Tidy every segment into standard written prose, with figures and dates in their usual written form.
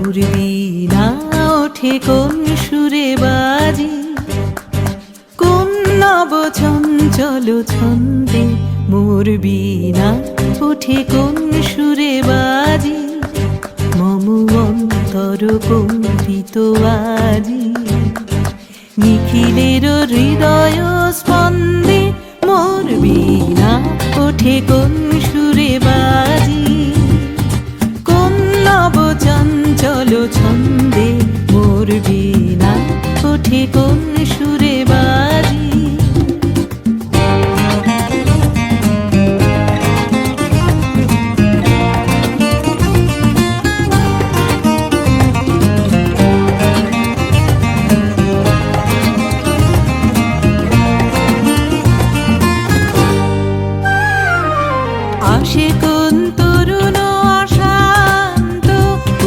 মোর বীণা ওঠে কোন সুরে বাজি, কোন নব চঞ্চল ছন্দে মোর বীণা ওঠে কোন সুরে বাজি, মম অন্তর কম্পিত আজি। নিখিলের হৃদয় স্পন্দে মোর বীণা ওঠে কোন সুরে বাজি, কোন নব চঞ্চল ছন্দে মোর বীণা ওঠে কোন সুরে বাজি। আসে কোন তরুণ অশান্ত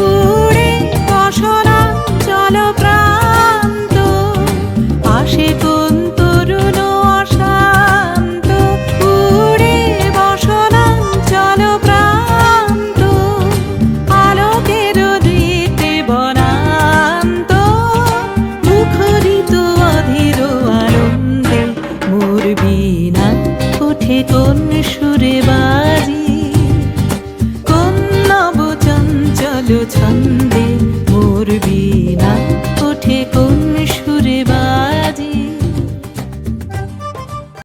উড়ে বসনা চল প্রান্ত, আসে কোন তরুণ অশান্ত উড়ে বসনা চল প্রান্ত, আলোকের দীপ্তে বনান্ত মুখরিত অধীর আনন্দে মোর বীণা ওঠে কোন সুরে বাজি, কোন নব চঞ্চল ছন্দে মোর বীণা